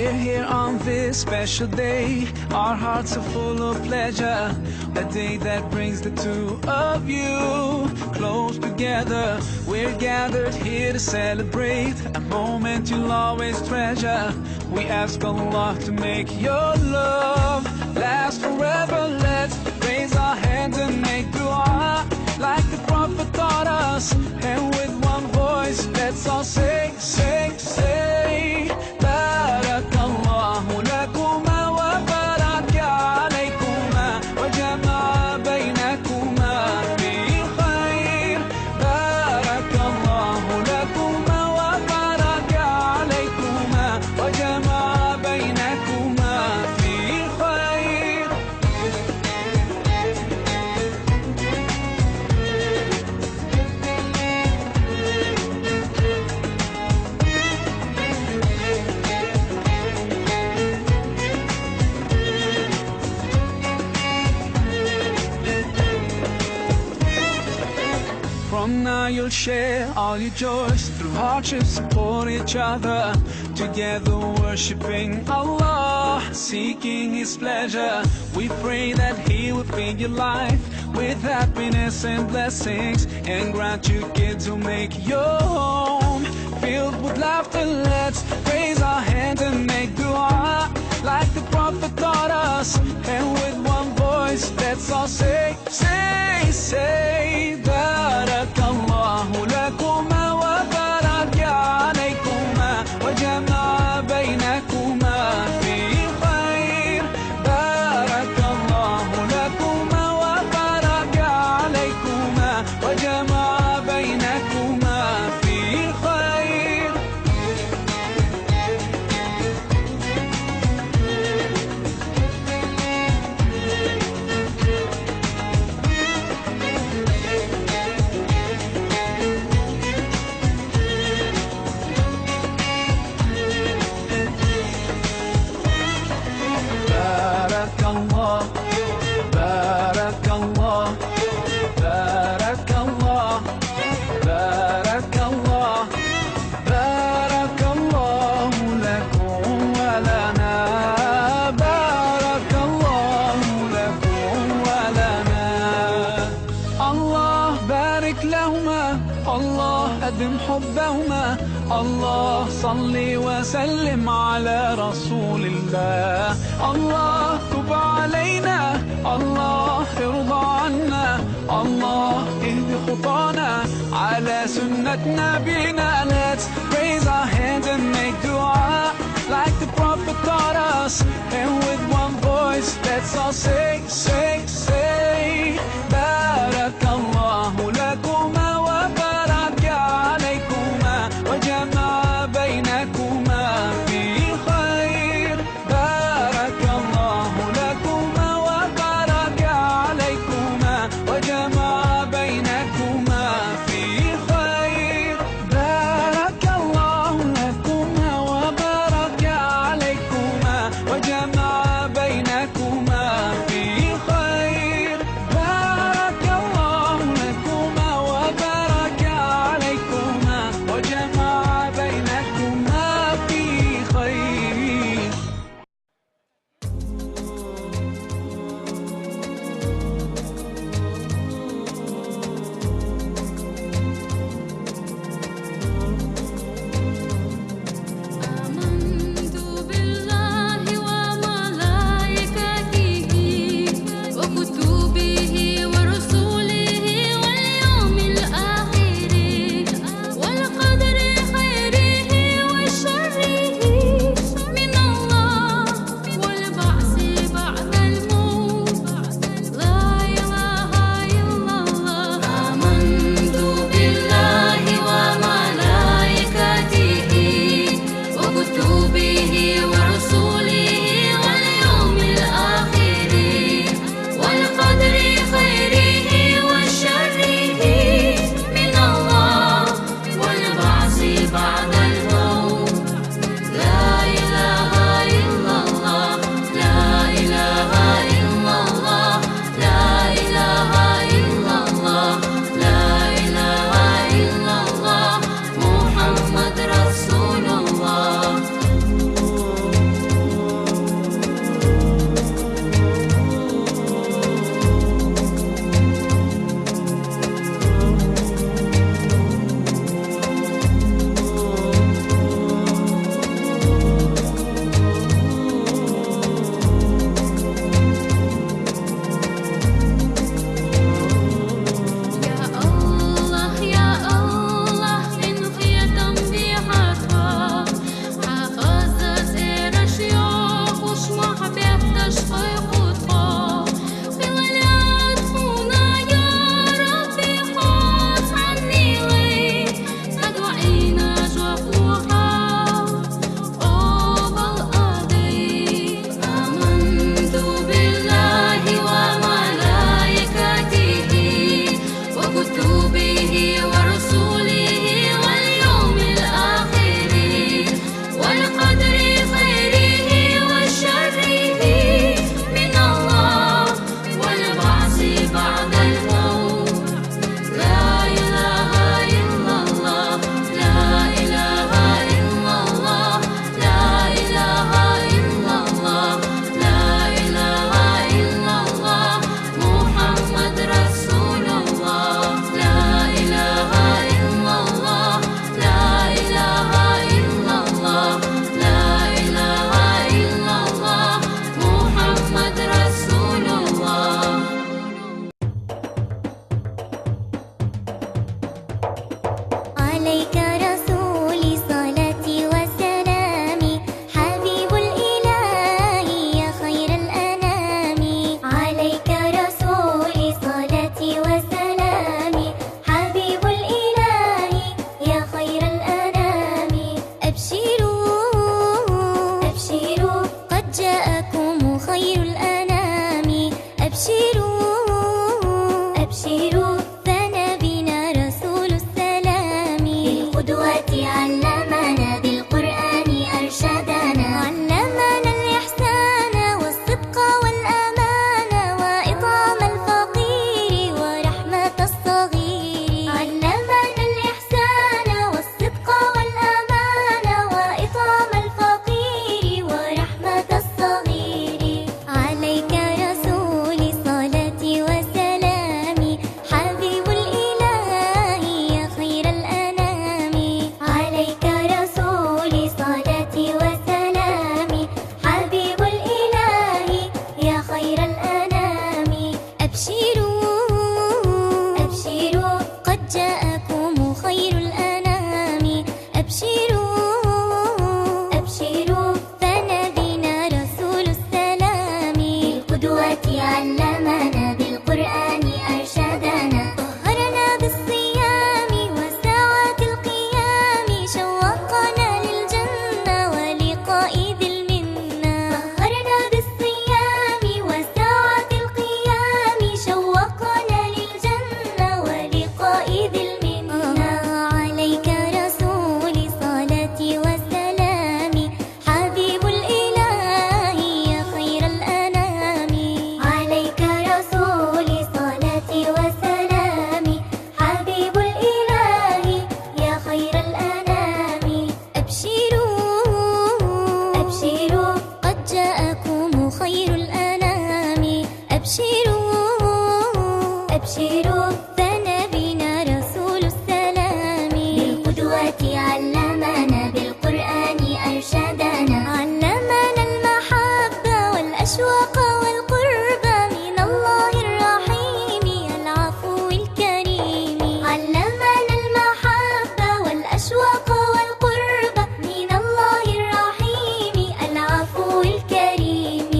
We're here on this special day. Our hearts are full of pleasure. The day that brings the two of you close together. We're gathered here to celebrate a moment you'll always treasure. We ask Allah to make your love last forever. Let's raise our hands and make dua like the Prophet taught us. And with one voice, let's all say, say, say, Barakallahu lakuma wa baraka alaykuma wa jama'a baynakuma fi khair. Barakallahu lakuma wa baraka alaykuma wa jama'a baynakuma fi khair. From now you'll share all your joys. Through hardship support each other. Together worshipping Allah, seeking His pleasure. We pray that He will fill your life with happiness and blessings, and grant you kids who make your home filled with laughter. Let's raise our hands and make dua like the Prophet taught us. And with one voice, let's all say, say, say, Barakallahu lakuma wa baraka alaykuma wa jama'a baynakuma fi khair. Barakallahu lakuma wa baraka alaykuma wa jama'a baynakuma fi khair. Barakallah, Barakallah, Barakallah, Barakallah, Barakallahu lakum wa lana. Barakallahu lakum wa lana. Allah barik lahuma, Allah adim hubbahuma. Allah salli wa sallim ala rasulillah. Allah tub alayna, Allah irda anna, Allah ihdi khutana ala sunnat nabina. Let's raise our hands and make dua like the Prophet taught us. And with one voice, let's all say, say, say, Barakallahu lakuma wa baraka alaykuma wa jama'a baynakuma fi khair. Barakallahu lakuma wa baraka alaykuma wa jama'a baynakuma fi khair. Barakallahu lakuma wa baraka alaykuma wa jama'a baynakuma fi khair. أبشروا ثنى بنا رسول السلام، بالقدوة علمنا بالقرآن أرشدنا، علمنا المحبة والأشواق والقرب من الله الرحيم العفو الكريم، علمنا المحبة والأشواق والقرب من الله الرحيم العفو الكريم.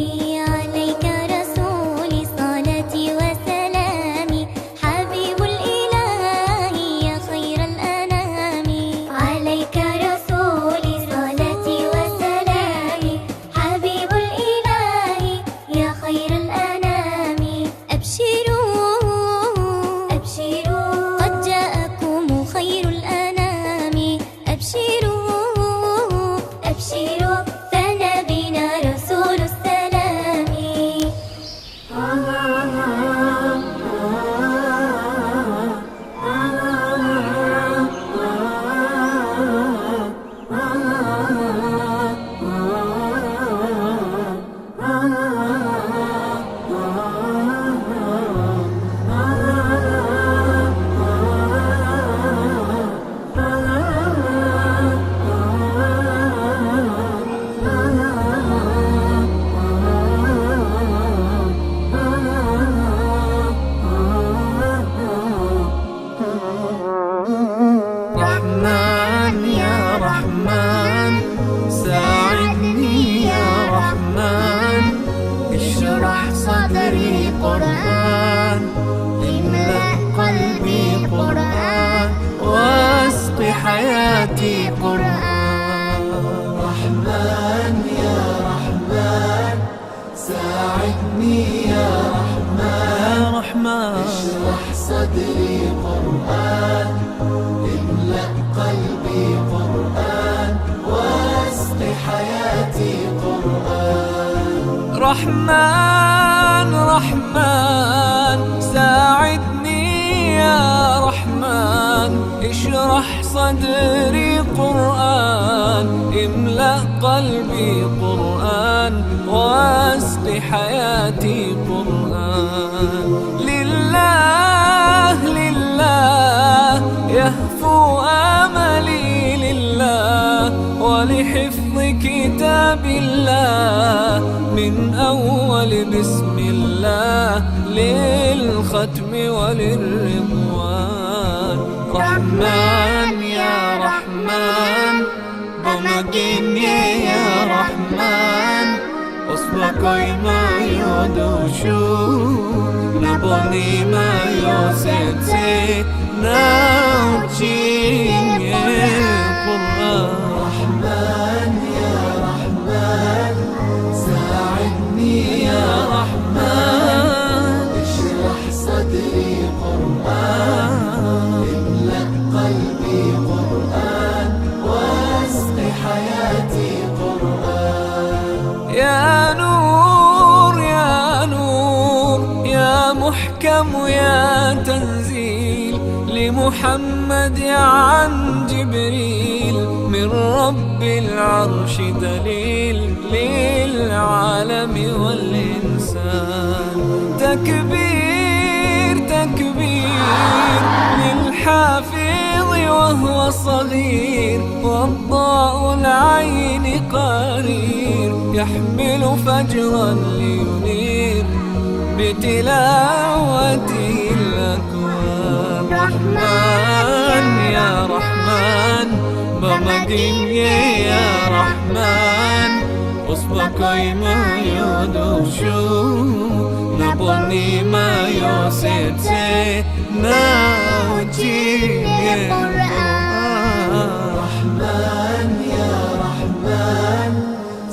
عليك رسولي صلاتي وسلامي، حبيب الإله يا خير الأنام، عليك رسولي صلاتي وسلامي، حبيب الإله يا خير الأنام. أبشروا أبشروا قد جاءكم خير الأنام، أبشروا أبشروا ثنى بنا رسول السلام. رحمن يا رحمن ساعدني يا رحمن، اشرح صدري قرآن، املأ قلبي قرآن، واسق حياتي قرآن. رحمن يا رحمن ساعدني يا رحمن، اشرح صدري قرآن، املأ قلبي قرآن، واسق حياتي قرآن. رحمن رحمن ساعدني يا رحمن، اشرح صدري قرآن، املأ قلبي قرآن، واسق حياتي قرآن. لله لله يهفو آملي لله، ولحفظ كتاب الله من أول بسم الله للختم وللرضوان. رحمن يا رحمن بمجيني يا رحمن، أصبحي ما يدوشو نبني ما يوسيتي ناوتشين قرآن. رحمن يا رحمن ساعدني يا رحمن، اشرح صدري قرآن، املأ قلبي قرآن، واسق حياتي قرآن. يا نور يا نور يا محكم يا تنزيل لمحمد عن جبريل، من رب العرش دليل للعالم والإنسان. تكبير تكبير للحافظ وهو صغير، والضاء العين قرير، يحمل فجرا لينير بتلاوته الأكوان. رحمن يا رحمن بمجيني يا رحمن، أصبحي ما يدوشو نبني ما يوسيتي ناوتشي قرآن. رحمن يا رحمن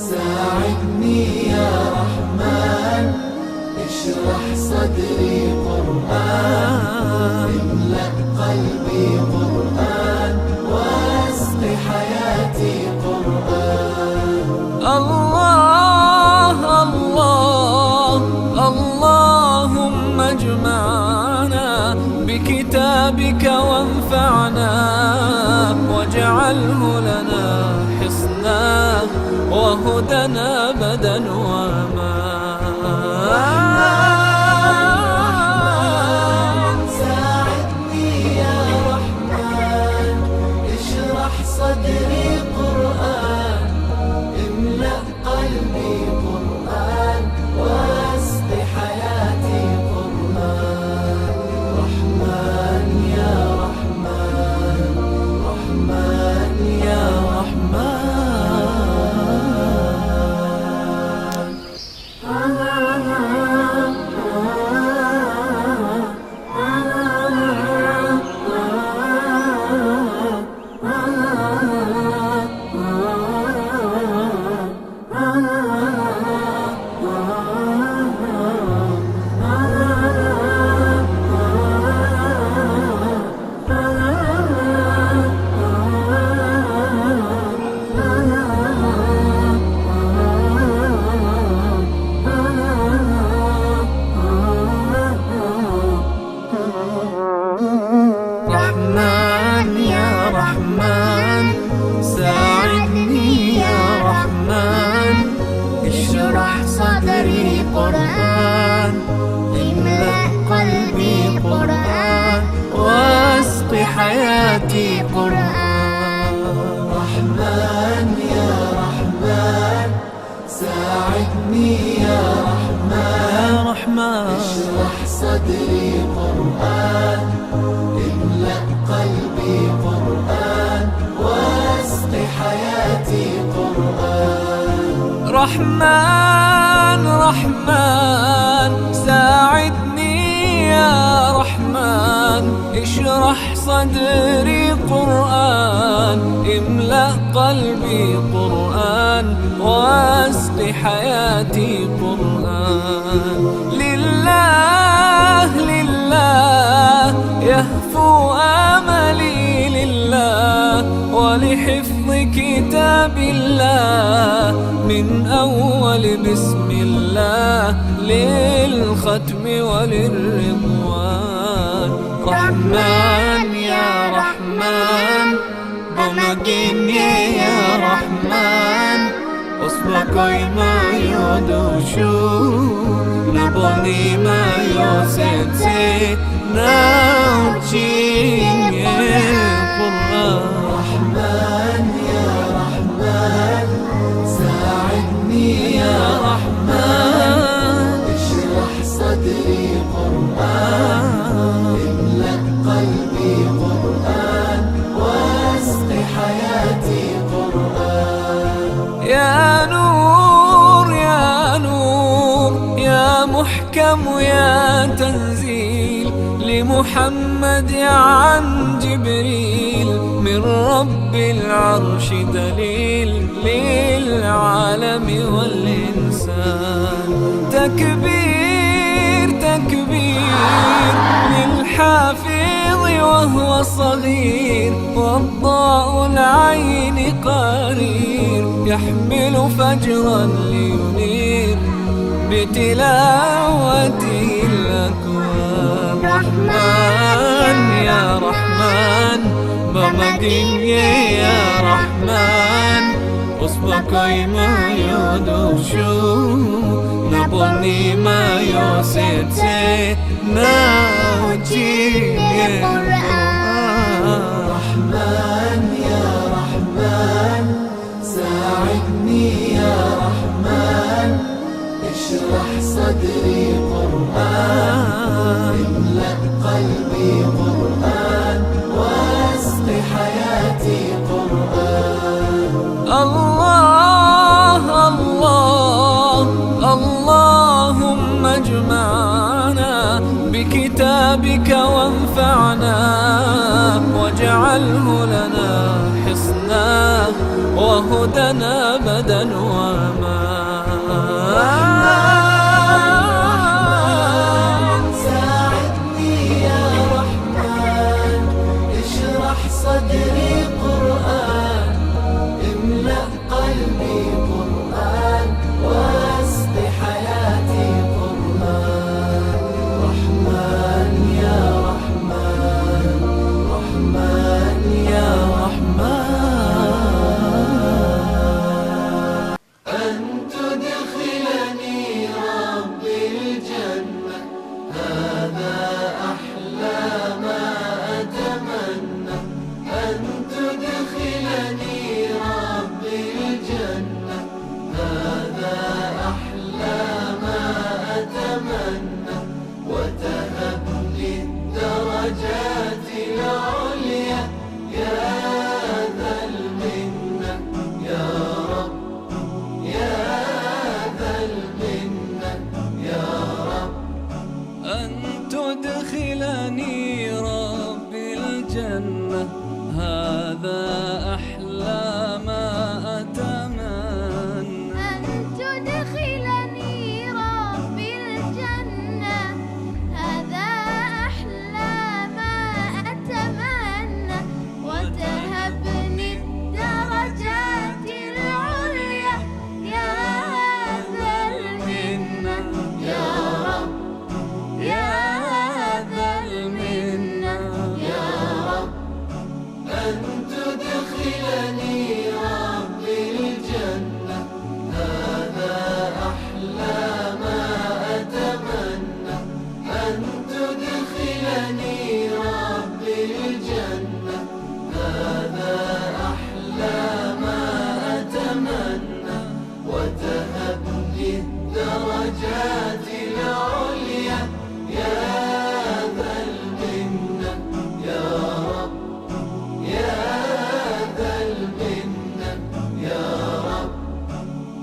ساعدني يا رحمن، اشرح صدري قرآن، املأ قلبي قرآن، واسق حياتي قرآن. الله الله اللهم اجمعنا بكتابك وانفعنا، واجعله لنا حصنا وهدنا أبدا وما. صدري قرآن، املأ قلبي قرآن، واسق حياتي قرآن. رحمن يا رحمن ساعدني يا رحمن، اشرح صدري قرآن، املأ قلبي قرآن، واسق حياتي قرآن. رحمن رحمن ساعدني يا رحمن، اشرح صدري قرآن، املأ قلبي قرآن، واسق حياتي قرآن. لله لله يهفو آملي لله، ولحفظ كتاب الله من أول بسم الله للختم وللرضوان. رحمن يا رحمن بمجيني يا رحمن، أصبحي ما يدوشو نبني ما يوسيتي نوتين القرآن. رحمن يا رحمن ساعدني يا رحمن، اشرح صدري قرآن، املأ قلبي قرآن، واسق حياتي قرآن. يا نور يا نور يا محكم يا تنزيل لمحمد عن جبريل، من رب العرش دليل للعالم والإنسان. تكبير تكبير للحافظ وهو صغير، والضاء العين قرير، يحمل فجرا لينير بتلاوته الأكوان. رحمن يا رحمن بمجيني يا رحمن، أصبحي ما يدوشو نبني ما يوسيتي نوجي قرآن. رحمن يا رحمن ساعدني يا رحمن، اشرح صدري قرآن، املأ قلبي قرآن، واسق حياتي قرآن. الله الله اللهم اجمعنا بكتابك وانفعنا، واجعله لنا حصنا وهدنا أبدا وأمان. ساعدني يا رحمن، اشرح صدري قرآن، املأ قلبي قرآن، واسق حياتي قرآن. رحمن يا رحمن، رحمن يا رحمن. الدرجات العليا يا ذا المنة يا رب يا ذا المنة يا رب.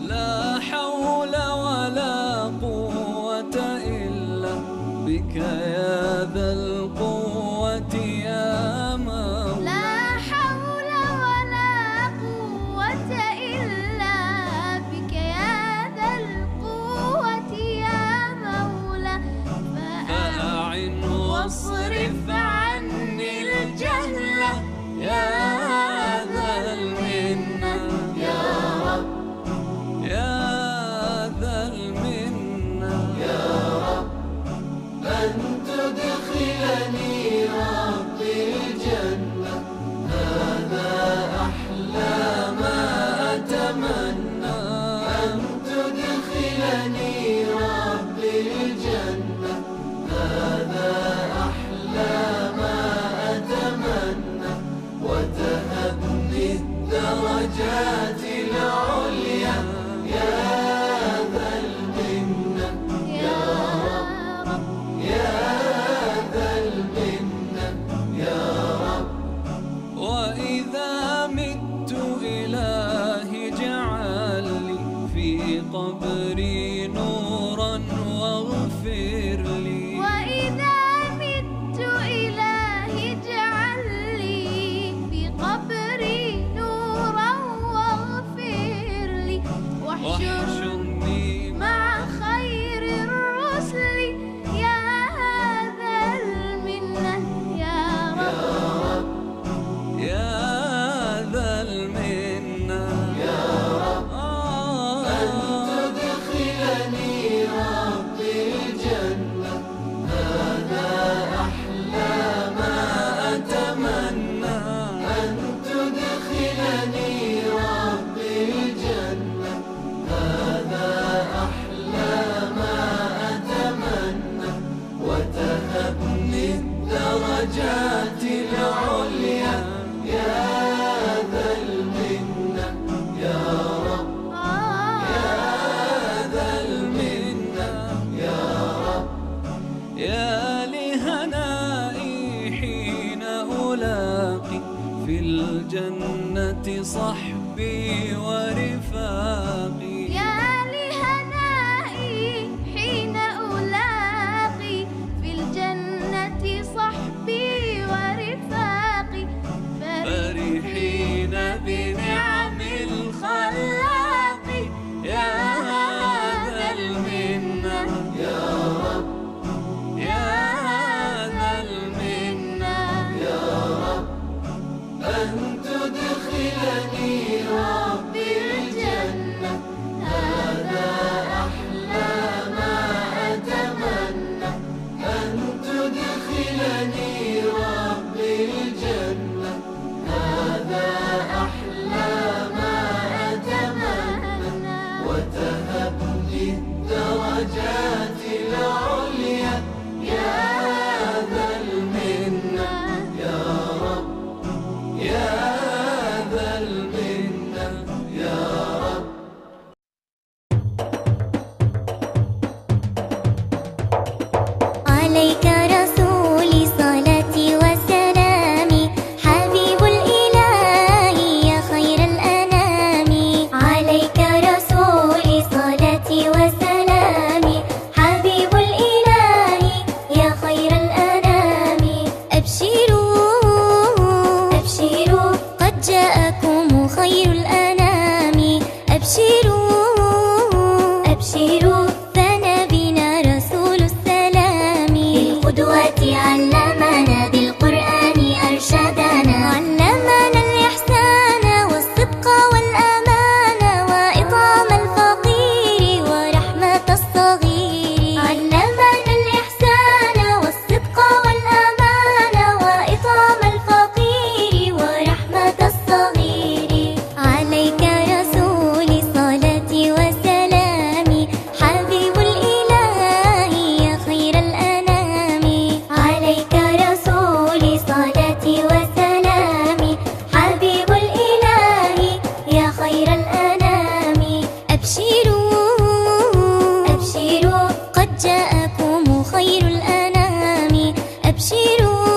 لا حول ولا قوة إلا بك يا ذا القوة يا مولاي. لا حول ولا قوة إلا بك يا ذا القوة يا مولى. فأعن واصرف عني الجهل يا ذا المنة يا رب يا ذا المنة يا رب. أن تدخلني ربي الجنة هذا أحلى ما أتمنى. أن تدخلني ربي الجنة هذا أحلى ما أتمنى. وتهبني الدرجات العليا يا ذا المنة يا رب يا ذا المنة يا رب. وإذا مت إلهي اجعل لي في قبري نورا واغفر لي. وإذا مت إلهي اجعل لي في قبري نورا واغفر لي. واحشرني مع خير الرسل يا ذا المنة يا رب يا ذا المنة يا رب. أن تدخلني ربي الجنة هذا أحلى ما أتمنى. أن تدخلني ربي الجنة هذا أحلى ما أتمنى. وتهبني الدرجات العليا يا ذا المنة يا رب يا ذا المنة يا رب. يا لهنائي حين ألاقي في الجنة صحبي ورفاقي. يا لهنائي حين ألاقي في الجنة صحبي ورفاقي. فرحين بنعم الخلاق يا ذا المنة يا رب يا ذا المنة يا رب. أن تدخلني ربي الجنة هذا أحلى ما أتمنى. أن تدخلني ربي الجنة هذا أحلى ما أتمنى. وتهبني الدرجات العليا يا ذا المنة يا رب يا ذا المنة يا رب. عليك رسولي صلاتي وسلامي حبيب الإله يا خير الأنام. عليك رسولي صلاتي وسلامي حبيب الإله يا خير الأنام. أبشروا أبشروا قد جاءكم خير الأنام. أبشروا أبشروا فنبينا رسول السلام. بالقدوة علمنا بالقرآن أرشدنا. علمنا الإحسان والصدق والأمان وإطعام الفقير ورحمة الصغير. علمنا الإحسان والصدق والأمان وإطعام الفقير ورحمة الصغير. عليك رسولي صلاتي وسلامي جاءكم خير الأنام أبشروا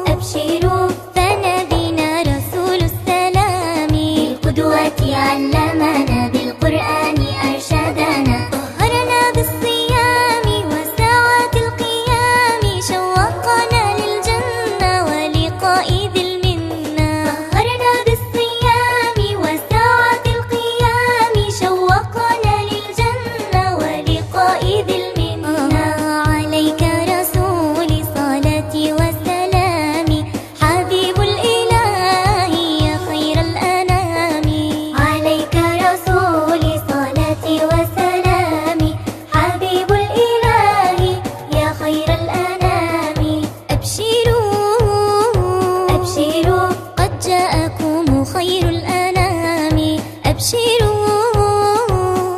أبشروا فنبينا رسول السلام بالقدوة علمنا بالقرآن أرشدنا طهرنا بالصيام وساعات القيام شوقنا للجنة ولقاء ذي المنة طهرنا بالصيام وساعات القيام شوقنا للجنة ولقاء ذي المنة عليك رسول صلاتي وسلامي حبيب الإله يا خير الأنام عليك رسول صلاتي وسلامي حبيب الإله يا خير الأنام أبشروا أبشروا قد جاءكم خير الأنام أبشروا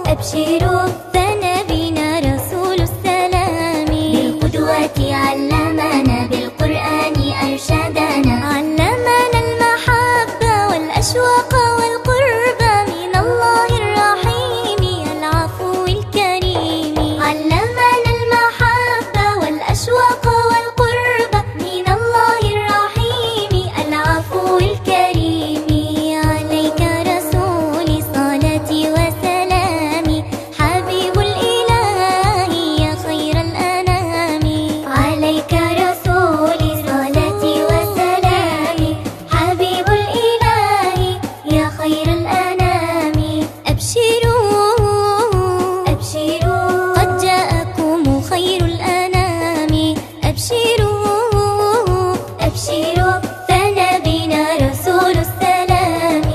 أبشروا فنبينا رسول السلام بالقدوة علمنا بالقرآن أرشدنا علمنا المحبة والأشواق والقرب من الله الرحيم العفو الكريم علمنا المحبة والأشواق والقرب من الله الرحيم العفو الكريم عليك رسول صلاتي وسلامي حبيب الإله يا خير الأنام عليك رسول صلاتي وسلامي حبيب الإله يا خير الأنام أبشروا أبشروا قد جاءكم خير الأنام أبشروا أبشروا فنبينا رسول السلام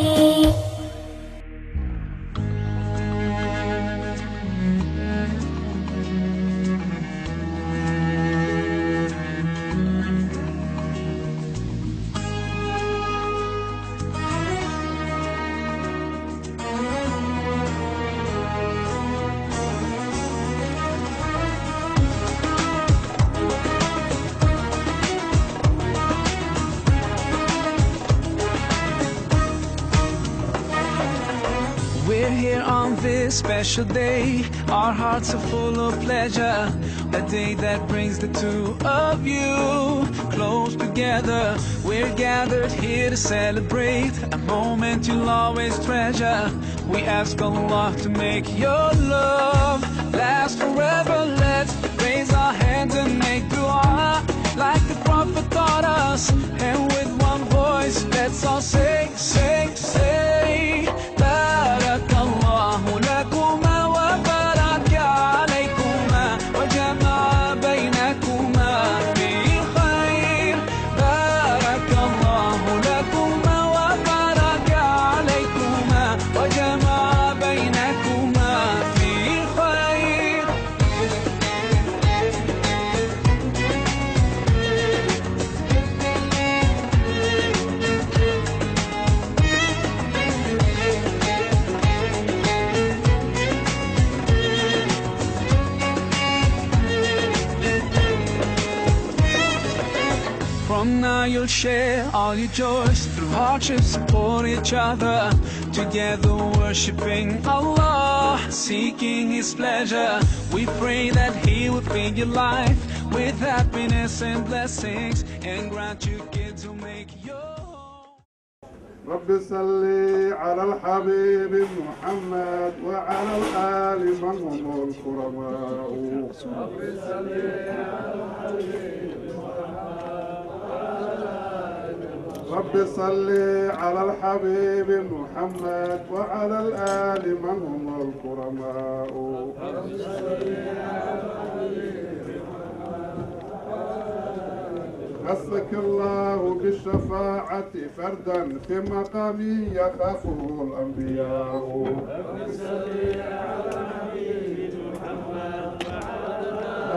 We're here on this special day. Our hearts are full of pleasure. A day that brings the two of you close together. We're gathered here to celebrate a moment you'll always treasure. We ask Allah to make your love last forever. Let's raise our hands and make dua like the Prophet taught us. And with one voice, let's all say, say, say. بارك الله لكما وبارك عليكما وجمع بينكما في خير. بارك الله لكما وبارك عليكما وجمع بينكما في خير. From now you'll share all your joys through hardship, support each other. Together worshiping Allah, seeking His pleasure. We pray that He will fill your life with happiness and blessings and grant you kids who make your home. رب صل على الحبيب محمد وعلى الآل من هم الكرماء. رب صل على الحبيب محمد وعلى الآل من هم الكرماء. خصك الله بالشفاعة فردا في مقام يخافه الأنبياء.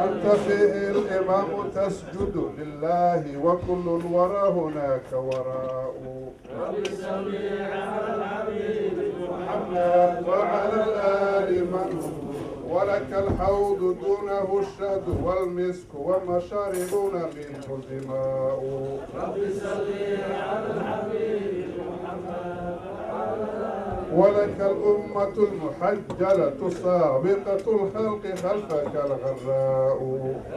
أنت فيه الإمام تسجد لله وكل الورى هناك وراء. رب صل على الحبيب محمد وعلى الآل من ولك الحوض دونه الشهد والمسك ومشاربون منه الدماء. رب صل على الحبيب محمد وعلى الآل ولك الأمة المحجلة سابقة الخلق خلفك الغراء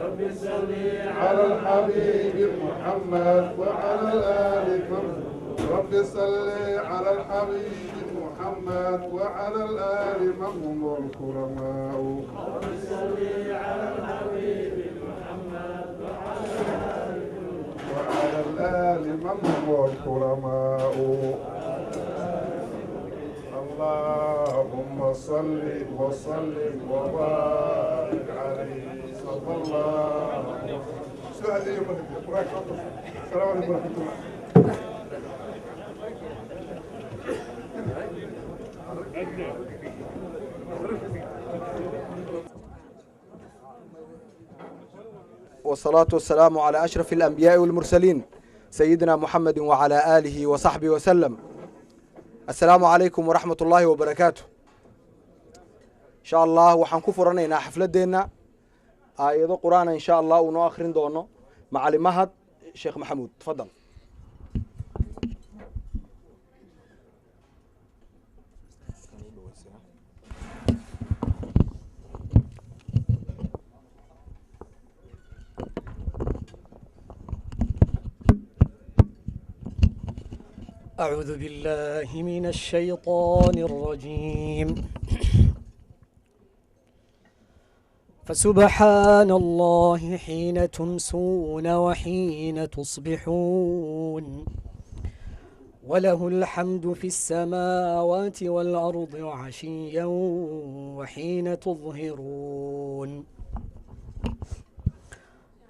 رب صل على الحبيب محمد وعلى الآل رب صل على الحبيب محمد وعلى الآل من هم الكرماء رب صل على الحبيب محمد وعلى الآل من هم الكرماء اللهم صل وسلم وبارك عليه صلى الله عليه وسلم. السلام عليكم ورحمة الله. والصلاة والسلام على أشرف الأنبياء والمرسلين سيدنا محمد وعلى آله وصحبه وسلم. السلام عليكم ورحمة الله وبركاته. إن شاء الله وحن كفرنا حفلة دينا آيات قرآن إن شاء الله ونآخرين دونه مع المهد الشيخ محمود. تفضل. أعوذ بالله من الشيطان الرجيم. فسبحان الله حين تمسون وحين تصبحون وله الحمد في السماوات والأرض وعشيا وحين تظهرون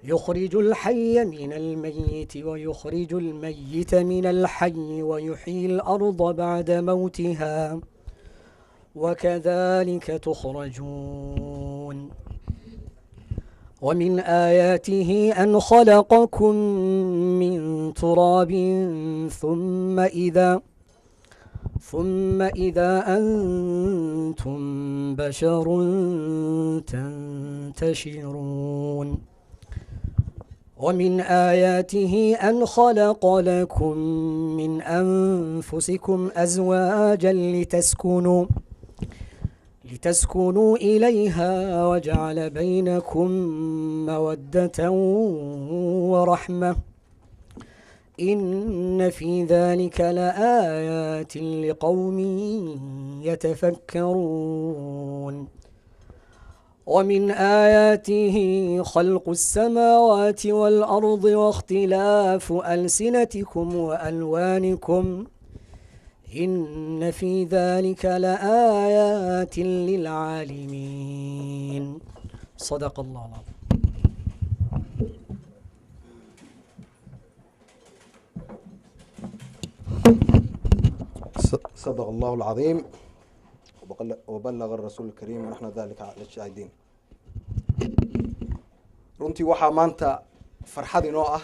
يخرج الحي من الميت ويخرج الميت من الحي ويحيي الأرض بعد موتها وكذلك تخرجون. ومن آياته أن خلقكم من تراب ثم إذا أنتم بشر تنتشرون. ومن آياته أن خلق لكم من أنفسكم أزواجا لتسكنوا إليها وجعل بينكم مودة ورحمة إن في ذلك لآيات لقوم يتفكرون. ومن آياته خلق السماوات والأرض واختلاف ألسنتكم وألوانكم إن في ذلك لآيات للعالمين. صدق الله العظيم. صدق الله العظيم وبلغ الرسول الكريم ونحن ذلك على الشاهدين. runtii waxaa maanta farxad inoo ah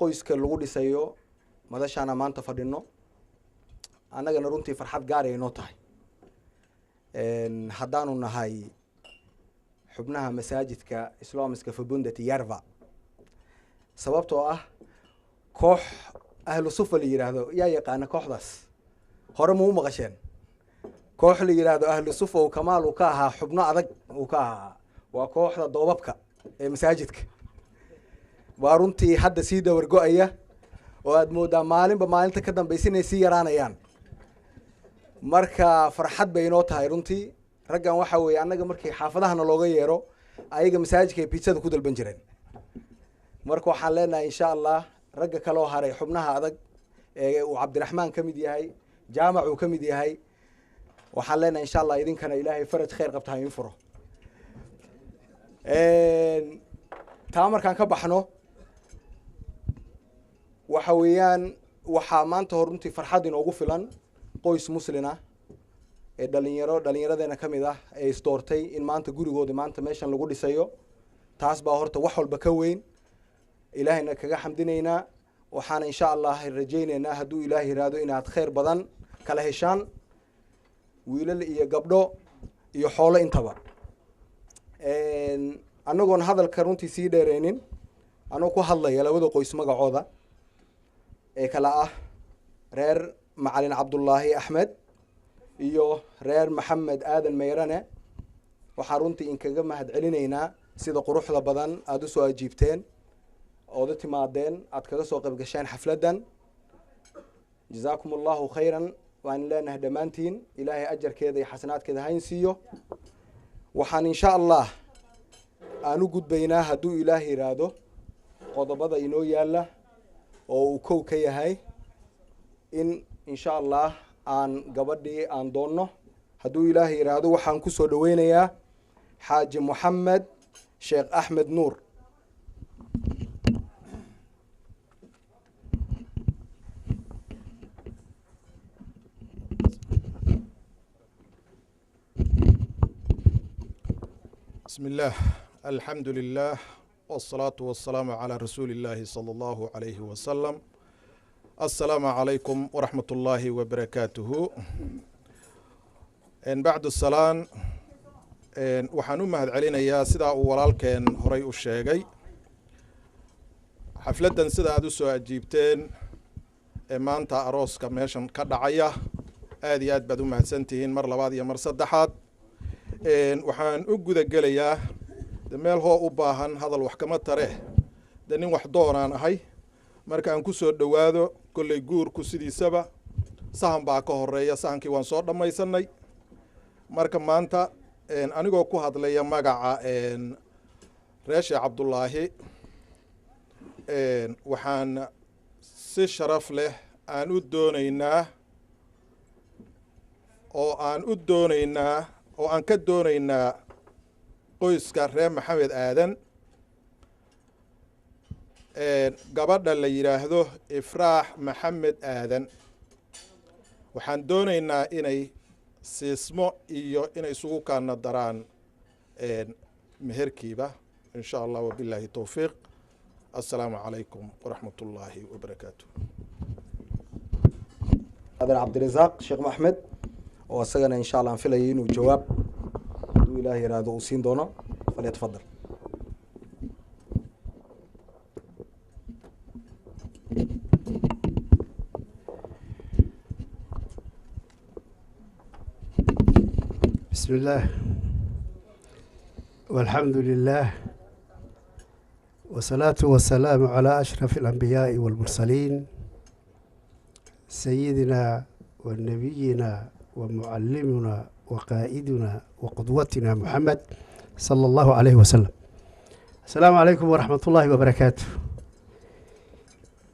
qoyska lagu dhisayo madashaana maanta fadhino annagana runtii farxad gaar ay inoo tahay haddaanu nahay xubnaha masaajidka islaamiska fabundati yarva sababtoo ah koox ahlu sufa la yiraahdo yaa yaqaana kooxdaas hore ma u maqasheen koox la yiraahdo ahlu sufa oo kamaal uu ka ahaa xubno adag uu ka ahaa waa kooxda doobabka ee masaajidka waa runtii hadda sii dawar go'aya oo aad moodaa maalinba maalinta ka dambaysa inay sii yaraanayaan marka farxad bay inoo tahay runtii raggan waxa weeye annaga markii xaafadahana looga yeero ayaga masaajidka ay pizzada ku dalban jireen marka waxaan leenahay insha allah ragga kale oo haray xubnaha adag ee uu cabdiraxmaan ka mid yahay jaamac uu ka mid yahay waxaan leenahay insha allah idinkana ilaahay faraj khayr qabta ha idin furo taa markaan ka baxno waxa weeyaan waxaa maanta hor runtii farxad inoogu filan qoys muslina ee dhalinyaradeenna ka mid ah ee isdoortay in maanta gurigooda maanta meeshan lagu dhisayo taas baa horta wax walba ka weyn ilaahayna kaga xamdinaynaa waxaana insha allah rajaynaynaa hadduu ilaahay yiraahdo inaad khayr badan kala heshaan wiilal iyo gabdho iyo xoolo intaba annagoon hadalka runtii sii dheereynin anoo ku hadlaya labada qoys magacooda ee kala ah reer macalin cabdullaahi axmed iyo reer maxamed aadan meyrane waxaan runtii inkaga mahad celinaynaa sida quruxda badan aada usoo ajiibteen ood u timaadeen aada kaga soo qayb gasheen xafladdan jazaakum allahu khayran waan leenahay dhammaantiin ilaahay ajarkeeda iyo xasanaadkeeda hayn siiyo waxaan insha allah aan u gudbaynaa hadduu ilaah yidhaahdo qodobada inoo yaalla oo uu kow ka yahay in insha allah aan gabadhii aan doonno hadduu ilaah yidhaahdo waxaan ku soo dhaweynayaa xaaji moxamed sheekh axmed nuur بسم الله الحمد لله والصلاة والسلام على رسول الله صلى الله عليه وسلم السلام عليكم ورحمة الله وبركاته إن بعد السلام waxaan u mahad celinayaa sidaa uu walaalkeen horay u sheegay xafladdan sida aad u soo ajiibteen ee maanta arooska meeshan ka dhacaya aad iyo aad baad u mahadsantihiin mar labaad iyo mar saddexaad waxaan u guda gelayaa de meel hoo u baahan hadal wax kama tare de nin wax doonaan ahay marka aan ku soo dhowaado kolley guurku sidiisaba sahan baa ka horeeya sahankii waan soo dhammaysanay marka maanta anigoo ku hadlaya magaca reer sheekh cabdullaahi waxaan si sharaf leh aan u doonaynaa oo aan ka doonaynaa qoyska reer maxamed aadan gabadha la yidhaahdo ifraax maxamed aadan waxaan doonaynaa inay siismo iyo inay isugu kaana daraan meherkiiba in sha allah wabilaahi towfiiq assalaamu calaykum waraxmat ullaahi wabarakaatu adan cabdirasaaq sheekh maxmed oo isagana insha allah aan filayay inuu jawaab hadduu ilaah yiraahdo uu siin doono falyatafadal بسم الله والحمد لله والصلاة والسلام على أشرف الأنبياء والمرسلين سيدنا ونبينا ومعلمنا وقائدنا وقدوتنا محمد صلى الله عليه وسلم. السلام عليكم ورحمة الله وبركاته.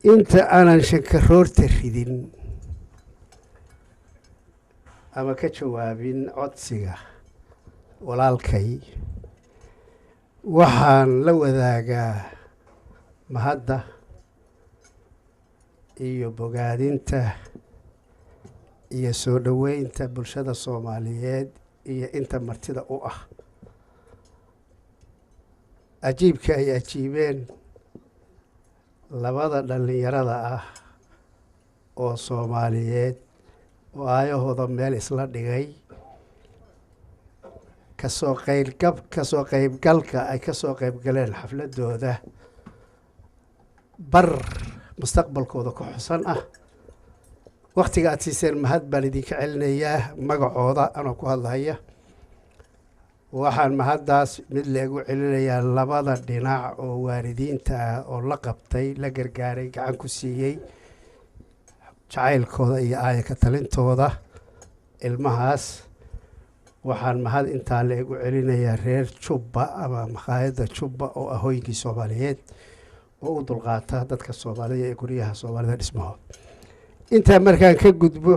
انت انا شنكرور تريدين ama ka jawaabin codsiga walaalkay waxaan la wadaagaa mahadda iyo bogaadinta iyo soo dhoweynta bulshada Soomaaliyeed iyo inta martida u ah ajiibka ay ajiibeen labada dhalinyarada ah oo Soomaaliyeed oo aayahooda meel isla dhigay kasoo qaybgalka ay kasoo qaybgaleen xafladooda bar mustaqbalkooda ku xusan ah waqtiga aad siiseen mahad baan idinka celinayaa magacooda anoo ku hadlaya waxaan mahaddaas mid leegu celinayaa labada dhinac oo waalidiinta ah oo la qabtay la gargaaray gacan ku siiyey jacaylkooda iyo aaya ka talintooda ilmahaas waxaan mahad intaa la igu celinayaa reer Jubba ama makhaayadda Jubba oo ah hooygii Soomaaliyeed oo u dulqaata dadka Soomaalida ee guryaha Soomaalida dhismahooda intaa markaan ka gudbo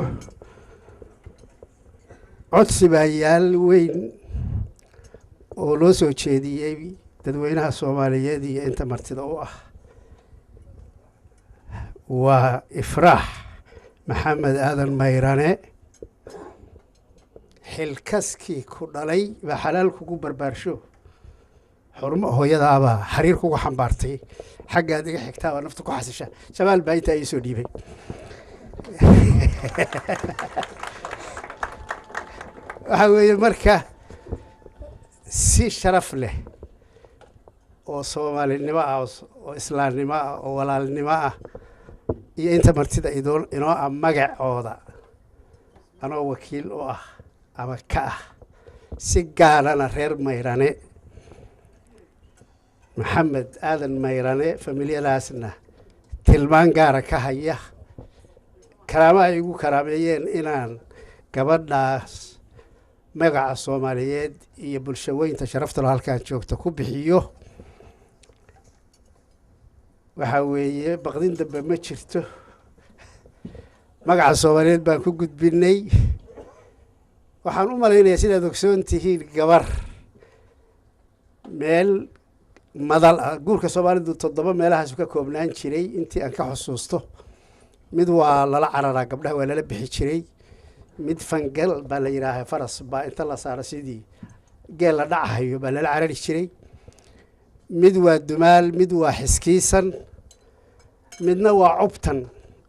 codsi baa yaal weyn oo loo soo jeediyey dadweynaha Soomaaliyeed iyo inta martida u ah waa Ifraax maxamed aadan mayrane xilkaskii ku dhalay baa xalaal kugu barbaarsho xurmo hooyadaabaa xariir kugu xambaartay xaggaad iga xigtaabaa nafta ku xasisha shabaal baa intaa ii soo dhiibay waxaa weeye marka si sharaf leh oo soomaalinimo ah oo islaamnimo ah oo walaalnimo ah iyo inta martida inoo ah magacooda anoo wakiil u ah ama ka ah si gaarana reer mayrane maxamed aadan mayrane familiyadaasna tilmaan gaara ka haya karaama ay igu karaameeyeen inaan gabadhaas magaca soomaaliyeed iyo bulshaweynta sharaftalo halkaan joogta ku bixiyo waxaa weeye baqdin dambe ma jirto magaca soomaaliyeed baan ku gudbinay waxaan u malaynayaa sidaad ogsoon tihiin gabar meel madal ah guurka soomaalidu 7 meelahaasu ka koobnaan jiray intii aan ka xusuusto mid waa lala cararaa gabdhaha waa lala bixi jiray mid fangal baa la yidhaahaa faras baa inta la saaro sidii geel la dhacahayo baa lala carari jiray mid waa dumaal mid waa xiskiisan midna waa cubtan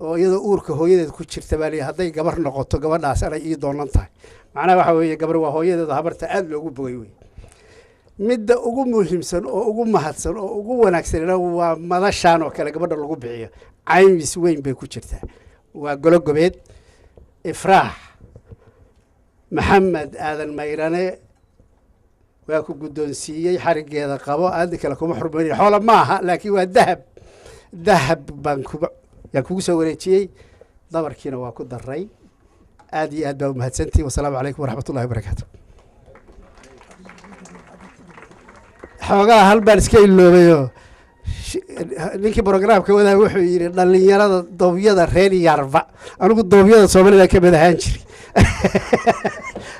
oo iyadoo uurka hooyadeed ku jirta baa la hadday gabar noqoto gabadhaas anay ii doonan tahay macnaha waxa weeye gabar waa hooyadeeda habarta aad loogu bogay wey midda ugu muhiimsan oo ugu mahadsan oo ugu wanaagsanna waa madashaan oo kale gabadha lagu bixiyo caymis weyn bay ku jirtaa waa gologobeed ifraax maxamed aadan mayrane waa ku guddoonsiiyey xarigeeda qabo aadi kale kuma xurmaynayo xoola ma aha laakiin waa dahab baan yaan kugu soo wareejiyey dabarkiina waa ku daray aad iyo aad baa umahadsantihi wasalaamu calaykum waraxmat ullahi wabarakaatu xoogaa hal baan iska iloobayoo ninkii brograamka wadaa wuxuu yidhi dhallinyarada doobyada reer yarva anigu doobyada soomaalida ka mid ahaan jiri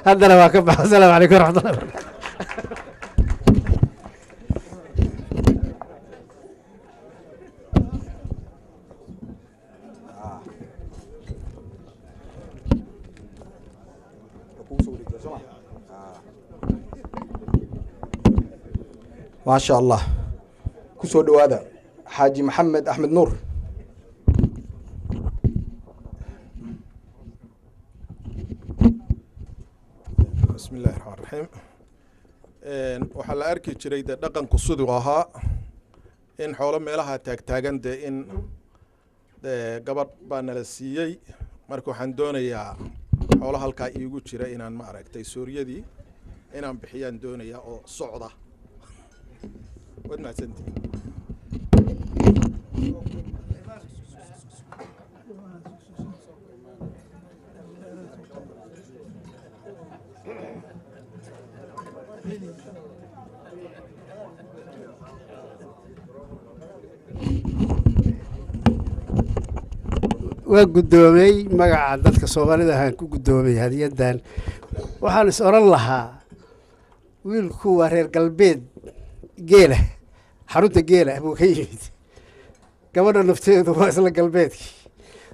haddana waa ka baxa asalaamu calaykum waraxmatullahi wabarakatu ما شاء الله كسو دوادا حاجي محمد أحمد نور بسم الله الرحمن الرحيم waxaa la arki jiray dee dhaqanku siduu ahaa in xoolo meelaha taagtaagan dee in gabadh baa nala siiyey marka waxaan doonayaa xoolo halkaa iigu jira inaan ma aragtay suuriyadii inaan bixiyaan doonayaa oo socda waad mahadsantihiin waa guddoomay magaca dadka soomaalida ahaan ku guddoomay hadiyadan waxaan is oran lahaa wiilku waa reer galbeed geela xarunta geela buu ka yimid gabadha nafteedu waa isla galbeedkii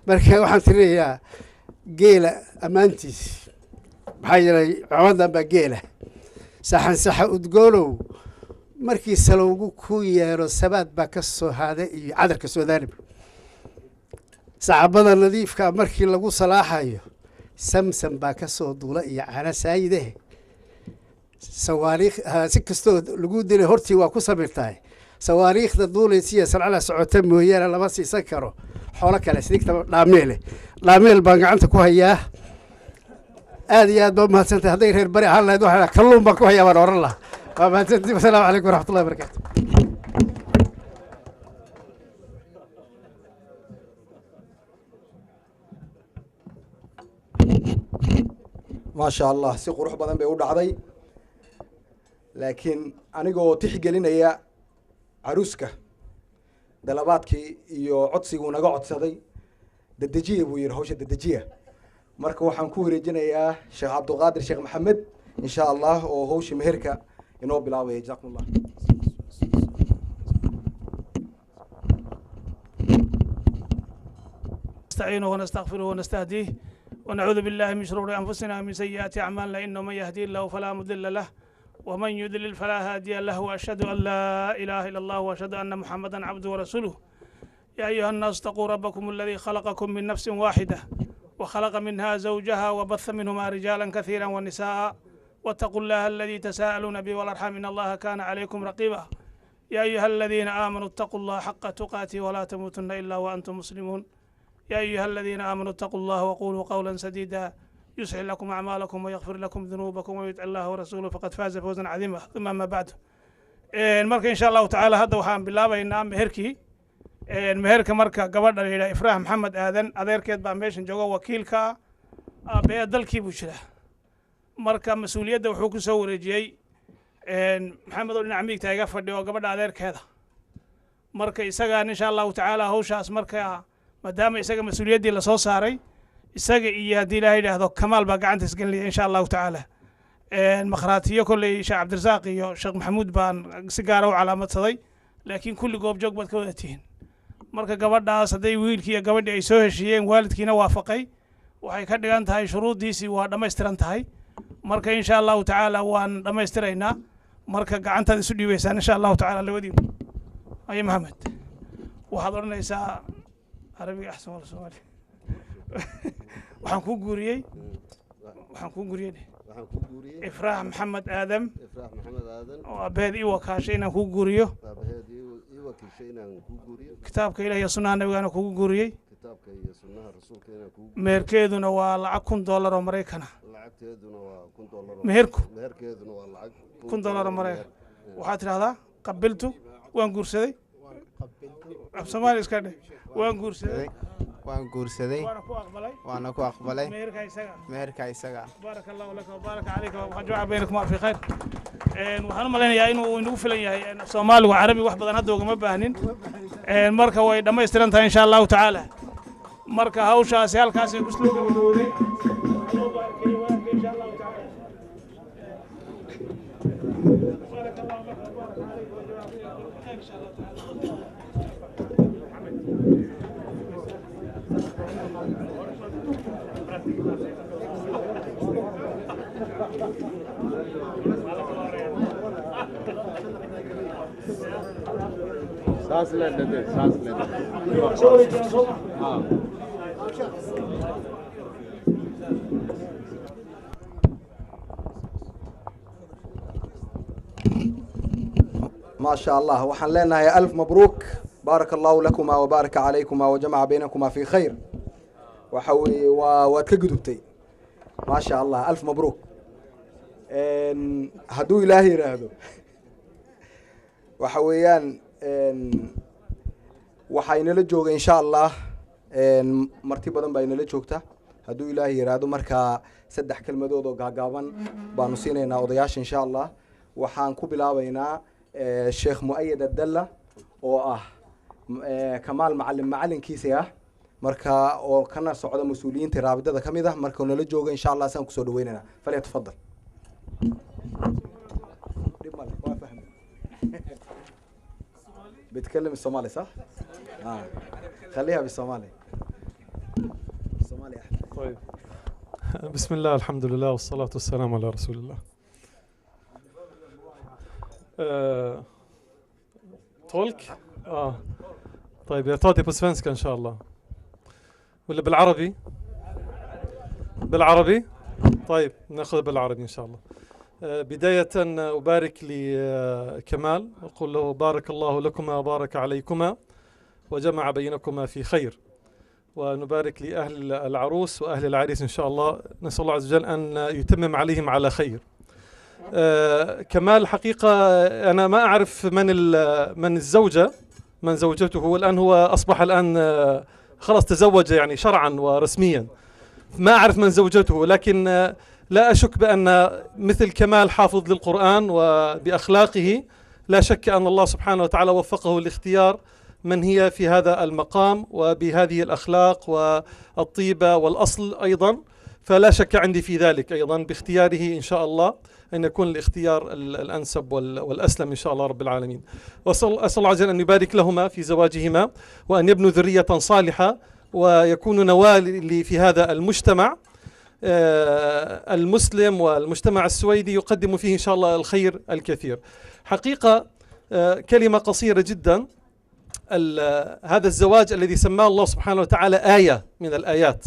marka waxaan tirinayaa geela ammaantiis maxaa yeelay camadan baa geela saxan saxa udgoolow markii salowgu ku yeero sabaad baa ka soo haada iyo cadarka soodaanib saxaabada nadiifka markii lagu salaaxayo samsam baa ka soo duula iyo cana saayide sawaariikh si kastoo lagu dilay hortii waa ku samirtahay sawaariikhda duulaysiya salcala socota mooyaane lama siisan karo xoolo kale sidigta dhaameel baan gacanta ku hayaa aad iyo aad baa umahadsantahay hadday reer bari ahaan lahayd waxaa kalluun baan ku hayaa baan oran lahaa waa mahadsantihi wasalaamu calaykum waraxmatullahi wabarakaatu ما شاء الله si qurux badan bay u dhacday laakiin anigoo tixgelinaya caruuska dalabaadkii iyo codsiguu naga codsaday dadejiya buu yidhi hawsha dadejiya marka waxaan ku wareejinayaa sheekh cabdulqaadir sheekh maxamed in sha allah oo hawsha meherka inoo bilaabaya jazakum allah نستعينه ونستغفره ونستهديه ونعوذ بالله من شرور أنفسنا ومن سيئات أعمالنا إنه من يهدي الله فلا مضل له ومن يضلل فلا هادي له وأشهد أن لا إله إلا الله وأشهد أن محمدا عبده ورسوله يا أيها الناس اتقوا ربكم الذي خلقكم من نفس واحدة وخلق منها زوجها وبث منهما رجالا كثيرا ونساء واتقوا الله الذي تساءلون به والأرحام إن الله كان عليكم رقيبا يا أيها الذين آمنوا اتقوا الله حق تقاته ولا تموتن إلا وأنتم مسلمون يا أيها الذين آمنوا اتقوا الله وقولوا قولا سديدا يصلح لكم أعمالكم ويغفر لكم ذنوبكم ويطع الله ورسوله فقد فاز فوزا عظيما ثم ما بعد marka insha allahu tacaala hadda waxaan bilaabaynaa meherkii meherka marka gabadha la yidhaha ifraax maxamed aadan adeerkeed baa meeshan jooga wakiilka aabee dalkii buu jira marka mas-uuliyadda wuxuu ku soo wareejiyey maxamed oo dhinac miigta iga fadhiyo oo gabadha adeerkeeda marka isagaan insha allahu tacaala hawshaas marka maadaama isaga mas-uuliyaddii lasoo saaray isaga iyo haddii ilaahay yidhaahdo kamaal baa gacanta isgelinaya insha allahu tacaala makhraatiyo kolley sheekh cabdirasaaq iyo sheekh maxamuud baan si gaara u calaamadsaday laakiin kulli goobjoog baad ka wada tihiin marka gabadhaas hadday wiilkii iyo gabadhii ay soo heshiiyeen waalidkiina waafaqay waxay ka dhigan tahay shuruuddiisii waa dhammaystiran tahay marka insha allahu tacaala waan dhammaystiraynaa marka gacantaad isu dhiibaysaan insha allahu tacaala labadiiba aye maxamed waxaad odhanaysaa carabiga axsan wala soomaali waxaan kuu guuriyey ifraax maxamed aadam oo abeed ii wakaashay inaan kuu guuriyo kitaabka ilaah iyo sunnaha nabigaana kugu guuriyey meherkeeduna waa lacag $1,000 oo Maraykan ah meherku $1,000 oo Maraykan waxaad tidhahdaa qabiltu waan guursaday af soomaali iska dheh waan guursaday waana ku aqbalay meherka isaga بارك الله لك وبارك عليك وجمع بينكم في خير waxaan u maleynayaa inuu inagu filan yahay Soomaaliga Carabi wax badan hadda ugama baahnin marka way dhameystiran tahay insha Allah taala marka hawshaasi halkaas ay ku soo gabagabowday بارك الله لك وبارك عليك وجمع بينكم ان شاء الله सांस लेने दे हाँ ما شاء الله وحن لنا يا ألف مبروك بارك الله لكما وبارك عليكما وجمع بينكما في خير وحوي وتكجدبتي ما شاء الله ألف مبروك هدو إلهي رهدو وحويان waxaynala jooga insha Allah marti badan baa inala joogta haduu ilaahay yiraahdo marka saddex kelmadood oo gaagaaban baanu siinaynaa odayaasha insha Allah waxaan ku bilaabaynaa Sheikh Muayyad Abdalla oo ah Kamaal macalinkiisa ah marka oo kana socda mas'uuliyiinta raabidada kamid ah marka nala jooga insha Allah saan ku soo dhaweynana fal tafadal بيتكلم الصومالي صح؟ خليها بالصومالي. الصومالي أحلى. طيب. بسم الله الحمد لله والصلاة والسلام على رسول الله. تولك؟ طيب يا تاتي بسفنسكا إن شاء الله. ولا بالعربي؟ بالعربي؟ طيب ناخذ بالعربي إن شاء الله. بداية أبارك لكمال أقول له بارك الله لكما وبارك عليكما وجمع بينكما في خير ونبارك لأهل العروس وأهل العريس إن شاء الله نسأل الله عز وجل أن يتمم عليهم على خير كمال حقيقة أنا ما أعرف من الزوجة من زوجته والآن هو أصبح الآن خلاص تزوج يعني شرعا ورسميا ما أعرف من زوجته لكن لا أشك بأن مثل كمال حافظ للقرآن وبأخلاقه لا شك أن الله سبحانه وتعالى وفقه لاختيار من هي في هذا المقام وبهذه الأخلاق والطيبة والأصل أيضا فلا شك عندي في ذلك أيضا باختياره إن شاء الله أن يكون الاختيار الأنسب والأسلم إن شاء الله رب العالمين وأسأل الله عز وجل أن يبارك لهما في زواجهما وأن يبنوا ذرية صالحة ويكونوا نواة في هذا المجتمع المسلم والمجتمع السويدي يقدم فيه إن شاء الله الخير الكثير حقيقة كلمة قصيرة جدا هذا الزواج الذي سماه الله سبحانه وتعالى آية من الآيات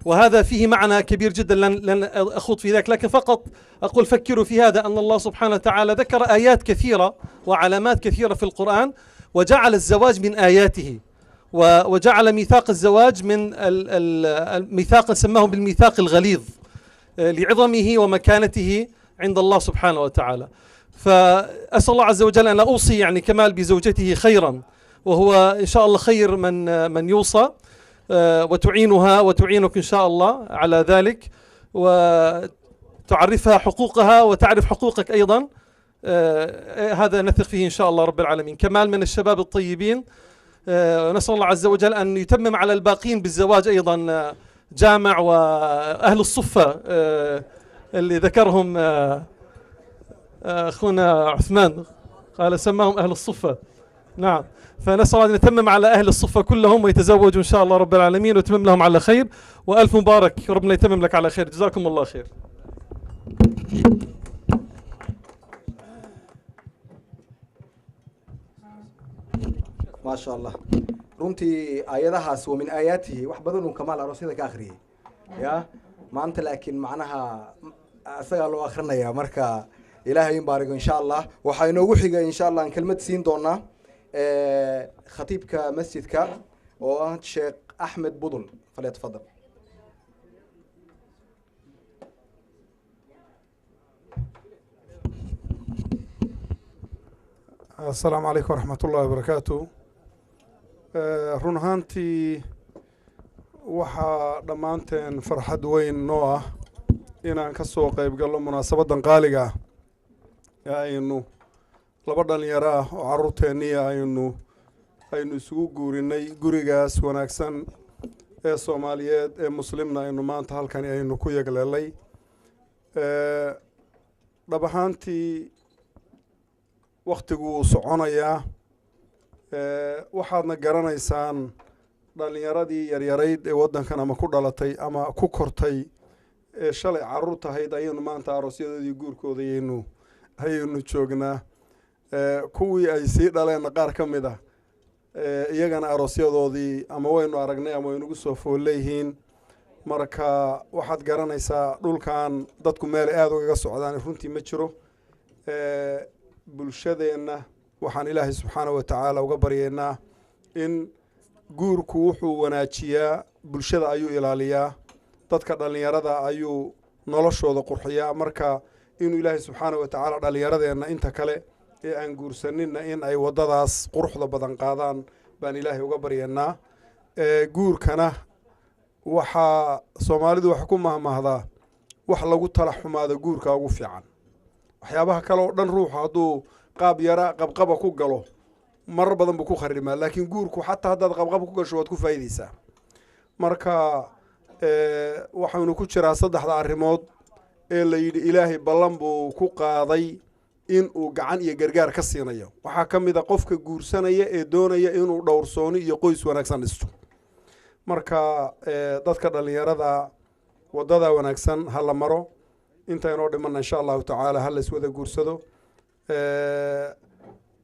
وهذا فيه معنى كبير جدا لن أخوض في ذلك لكن فقط أقول فكروا في هذا أن الله سبحانه وتعالى ذكر آيات كثيرة وعلامات كثيرة في القرآن وجعل الزواج من آياته وجعل ميثاق الزواج من الميثاق سماه بالميثاق الغليظ لعظمه ومكانته عند الله سبحانه وتعالى. فأسأل الله عز وجل أن أوصي يعني كمال بزوجته خيرا، وهو إن شاء الله خير من يوصى، وتعينها وتعينك إن شاء الله على ذلك، وتعرفها حقوقها وتعرف حقوقك أيضا. هذا نثق فيه إن شاء الله رب العالمين. كمال من الشباب الطيبين، ونسأل الله عز وجل أن يتمم على الباقين بالزواج أيضا. جامع وأهل الصفة اللي ذكرهم أخونا عثمان، قال سماهم أهل الصفة. نعم، فنسأل الله أن يتمم على أهل الصفة كلهم ويتزوجوا إن شاء الله رب العالمين، ويتمم لهم على خير. وألف مبارك، ربنا يتمم لك على خير. جزاكم الله خير. ما شاء الله. runtii aayadahaas waa min aayaatihi wax badan uu kamaal aroosyada ka akhriyay ya maanta, laakiin macnaha asagaa loo akhrinayaa. marka ilaahay in baarigo insha allah. waxaa inoogu xigay insha allah aan kelmad siin doonaa khatiibka masjidka oo ah sheekh axmed budul. falyatafadal. السلام عليكم ورحمة الله وبركاته. run ahaantii waxaa dhammaanteen farxad weyn noo ah inaan ka soo qayb galno munaasabadan qaaliga ah ee aynu laba dhalinyaro ah oo carruurteennii aynu isugu guurinay gurigaas wanaagsan ee soomaaliyeed ee muslimna aynu maanta halkani aynu ku yagleelay. dhab ahaantii wakhtigu wuu soconayaa. waxaadna garanaysaan dhalinyaradii yaryarayd ee waddankan ama ku dhalatay ama ku kortay ee shalay carruur tahayd ayaynu maanta aroosyadoodii guurkooda ayaynu joognaa. kuwii ay sii dhaleenna qaar ka mid ah iyagana aroosyadoodii ama waynu aragnay ama waynugu soo fool leeyihiin. marka waxaad garanaysaa dhulkan dadku meel aada ugaga socdaan runtii ma jiro. bulshadeenna waxaan ilaahay subxaana wa tacaala uga baryeynaa in guurku wuxuu wanaajiyaa bulshada, ayuu ilaaliyaa dadka dhallinyarada, ayuu noloshooda qurxiyaa. marka inuu ilaahay subxaana wa tacaala dhallinyaradeenna inta kale ee aan guursaninna in ay waddadaas quruxda badan qaadaan baan ilaahay uga baryeynaa. guurkana waxaa soomaalidu wax ku mahmahdaa wax lagu tala xumaada guurka ugu fiican. waxyaabaha kale oo dhan ruuxu hadduu qaab yara qabqaba ku galo marar badan buu ku kharimaa, laakiin guurku xataa haddaad qabqaba ku gasho waad ku faa'iidaysaa. marka waxaynu ku jiraa saddexda arrimood ee la yidhi ilaahay ballan buu ku qaaday in uu gacan iyo gargaar ka siinayo. waxaa ka mid a qofka guursanaya ee doonaya inuu dhowrsooni iyo qoys wanaagsan dhisto. marka dadka dhallinyarada waddada wanaagsan ha la maro. intaynoo dhimanna insha allahu tacaala ha la iswada guursado.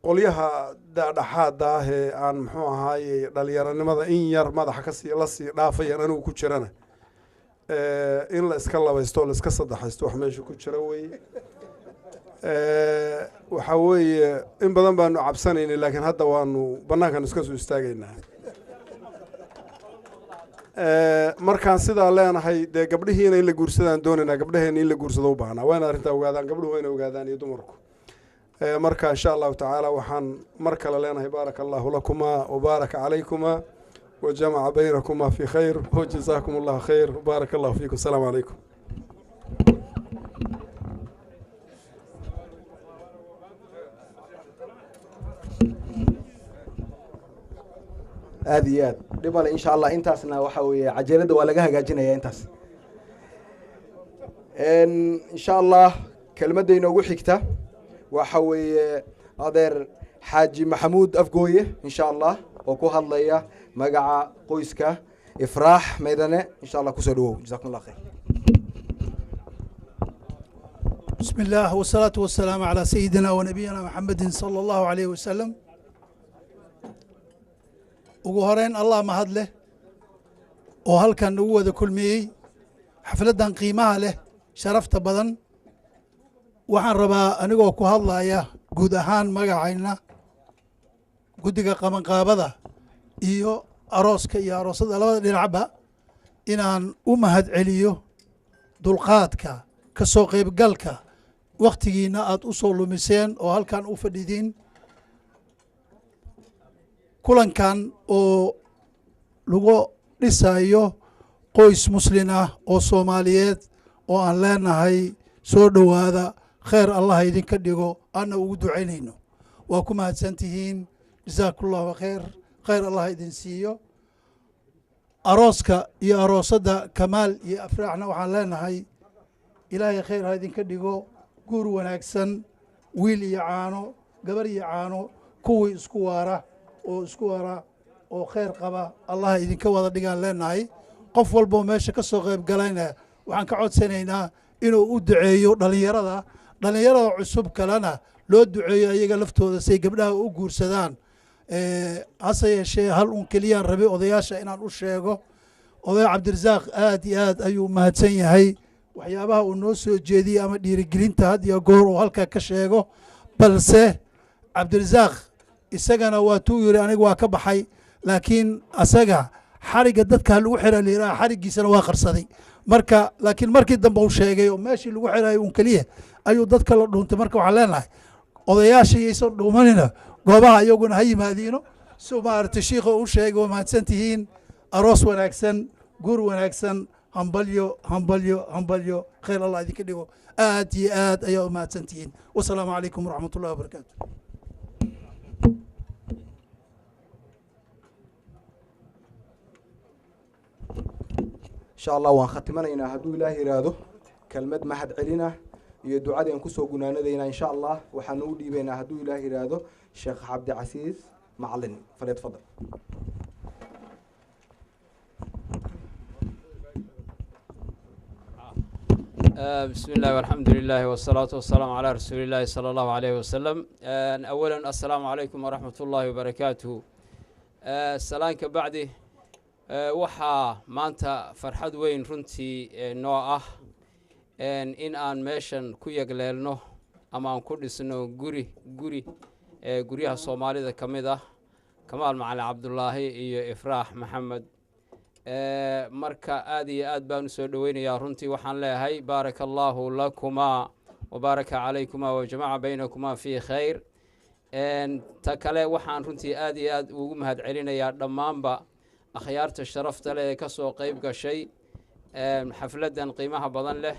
qolyaha dhaadhaxaada ah ee aan muxuu ahaaye dhalinyaranimada in yar madaxa lasii dhaafayaan anigu ku jirana in la iska labaysto la iska saddexaysto wax meesha ku jira weye. waxaa weeye in badan baanu cabsanaynay, laakiin hadda waanu bannaankan iska soo istaagaynaa. markaan sidaa leenahay dee gabdhihiina in la guursadaan doonaynaa, gabdhaheena in la guursado u baahnaa. waa in arrintaa ogaadaan, gabdhuhu wayna ogaadaan iyo dumarku. marka insha allahu tacaala waxaan mar kale leenahay baaraka allahu lakuma wabaaraka calaykumaa wajamaca baynakumaa fi khayr wajazaakum allahu khayr baaraka allahu fiikum. asalaamu calaykum. aad iyo aad dhib male insha allah. intaasna waxa weeye cajalada waa laga hagaajinaya intaas. insha allah kelmadda inoogu xigta waxa weeye adeer xaaji maxamuud afgooye insha allah oo ku hadlaya magaca qoyska ifraax maydane. insha allah kusoo dhawow. jazakum allah khayr. بسم الله والصلاة والسلام على سيدنا ونبينا محمد صلى الله عليه وسلم. ugu horeyn allah mahad leh oo halkan ugu wada kulmiyey xafladdan qiimaha leh sharafta badan. waxaan rabaa anigoo ku hadlaya guud ahaan magacayna guddiga qabanqaabada iyo arooska iyo aroosada labada dhinacba inaan u mahad celiyo dulqaadka ka soo qaybgalka wakhtigiina aad u soo lumiseen oo halkan u fadhidiin kulankan oo lagu dhisayo qoys muslin ah oo soomaaliyeed oo aan leenahay soo dhowaada khayr allah idinka dhigo aanna ugu ducaynayno waa ku mahadsan tihiin jasaakullahu khayr khayr allah idin siiyo arooska iyo aroosadda kamaal iyo afraaxna waxaan leenahay ilaahay khayr ha idinka dhigo guur wanaagsan wiil iyo caano gabar iyo caano kuwii isku waara oo khayr qaba allah idinka wada dhigaan leenahay qof walboo meesha ka soo qayb galayna waxaan ka codsanaynaa inuu u duceeyo dhallinyarada cusub kalena loo duceeyo ayaga laftooda say gabdhaha u guursadaan hase yeeshee hal un keliyaan rabi odayaasha inaan u sheego oday cabdirasaaq aad iyo aad ayuu mahadsan yahay waxyaabaha uu noo soo jeediyey ama dhiirigelinta had iyo goor uu halkaa ka sheego balse cabdirasaaq isagana waa tuu yiri aniga waa ka baxay laakiin asaga xarigga dadka lagu xira liiraa xariggiisana waa qarsaday marka laakiin markii dambe uu sheegay oo meeshii lagu xirayo un keliya ayuu dadka la dhuuntay marka waxaan leenahay odayaasha iyaysan dhuumanina goobaha iyaguna ha yimaadiino si maaragtay shiikha u sheegay waa mahadsan tihiin aroos wanaagsan guur wanaagsan hambalyo khayr allah idinka dhigo aad iyo aad ayaa u mahadsan tihiin wasalaamu calaykum waraxmat ullahi wabarakaatu insha allah waan khatimanaynaa hadduu ilaah yidhaahdo kelmad mahad celina iyo ducadii aan kusoo gunaanadaynaa insha allah waxaanu u dhiibaynaa hadduu ilaah yidhaahdo sheekh cabdicasiis macalin falyatfadal بسم الله والحمد لله والصلاة والسلام على رسول الله صلى الله عليه وسلم أولا السلام عليكم ورحمة الله وبركاته السلام كبعده waxaa maanta farxad weyn runtii noo ah in aan meeshan ku yagleelno ama aan ku dhisno guryaha soomaalida ka mid ah kamaal macalin cabdulaahi iyo ifraax maxamed marka aad iyo aad baan u soo dhoweynayaa runtii waxaan leeyahay baaraka allaahu lakumaa wabaaraka calaykumaa wajamaca baynakumaa fii khayr ta kale waxaan runtii aad iyo aad ugu mahad celinayaa dhammaanba akhyaarta sharafta leh ee ka soo qayb gashay xafladdan qiimaha badan leh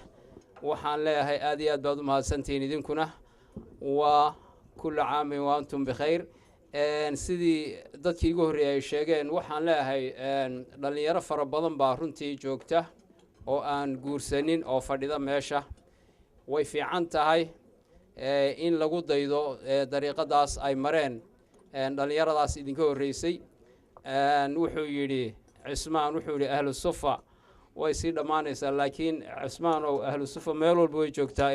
waxaan leeyahay aad iyo aad baad u mahadsantihiin idinkuna waa kulla caamin wa antum bikhayr sidii dadkii igu horreeyay ay sheegeen waxaan leeyahay dhallinyaro fara badan baa runtii joogta oo aan guursanin oo fadhida meesha way fiican tahay in lagu daydo dariiqadaas ay mareen dhallinyaradaas idinka horreysay wuxuu yidhi cismaan wuxuu yidhi ahlu sufa way sii dhammaanaysaa laakiin cismaan oo ahlu sufa meel walba way joogtaa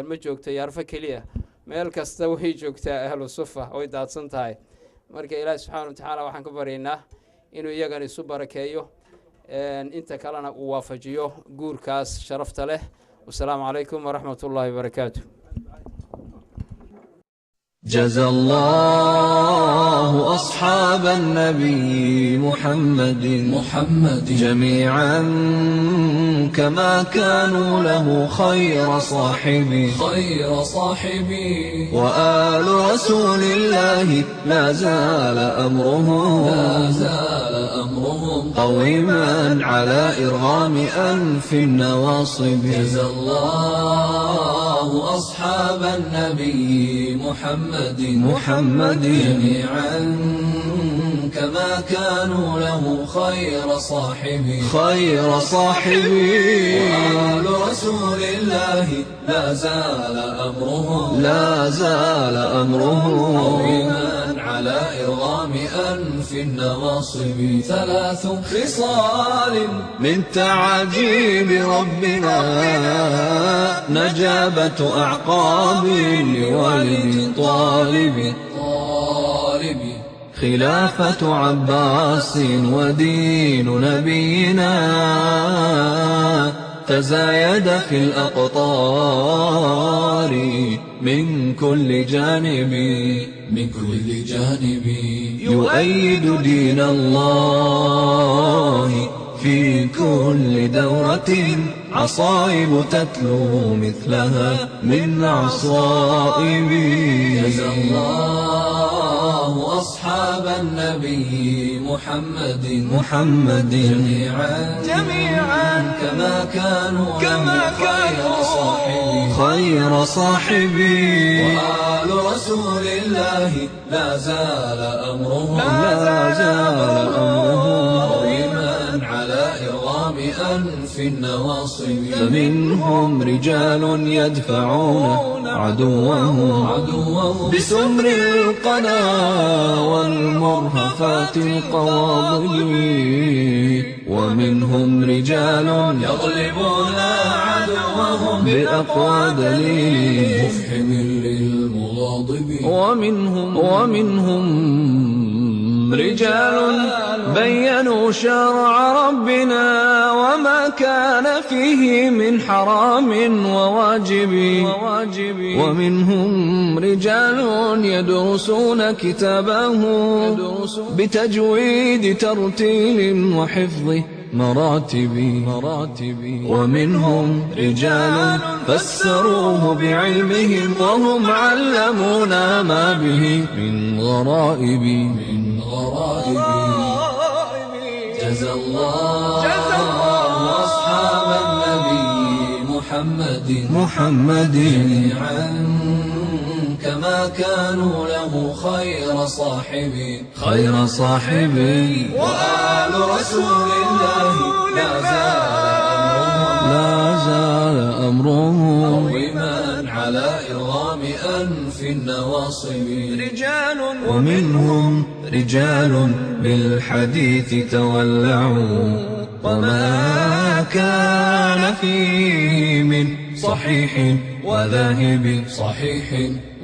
ma joogto yaarfo keliya meel kasta way joogtaa ahlu sufa way daadsan tahay marka ilaahi subxaana wa tacaala waxaan ka baryaynaa inuu iyagana isu barakeeyo inta kalena uu waafajiyo guurkaas sharafta leh wasalaamu calaykum waraxmat ullaahi wabarakaatu جزى الله أصحاب النبي محمد جميعا كما كانوا له خير صاحبي وآل رسول الله لا زال أمرهم قويما على إرغام أنف النواصب جزى الله أصحاب النبي محمد جميعا كما كانوا له خير صاحبي وآل رسول الله لا زال أمرهم قويما على إرغام أنف النواصب ثلاث خصال من تعجيب ربنا نجابة أعقاب لوالد طالب خلافة عباس ودين نبينا تزايد في الأقطار من كل جانب يؤيد دين الله في كل دورة عصائب تتلو مثلها من عصائب جزى الله أصحاب النبي محمد جميعا كما كانوا خير صاحبي وآل رسول الله لا زال أمرهم قويما على إرغام أنف النواصب فمنهم رجال يدفعون عدوهم بسمر القنا والمرهفات القواضب ومنهم رجال يغلبون عدوهم بأقوى دليل مفحم للمغاضب ومنهم رجال بينوا شرع ربنا وما كان فيه من حرام وواجب ومنهم رجال يدرسون كتابه بتجويد ترتيل وحفظ مراتب ومنهم رجال فسروه بعلمهم وهم علمونا ما به من غرائب جزى الله أصحاب النبي محمد جميعا كما كانوا له خير صاحبي وآل رسول الله لا زال أمره قويما على إرغام أنف النواصب ومنهم رجال بالحديث تولعوا وما كان فيه من صحيح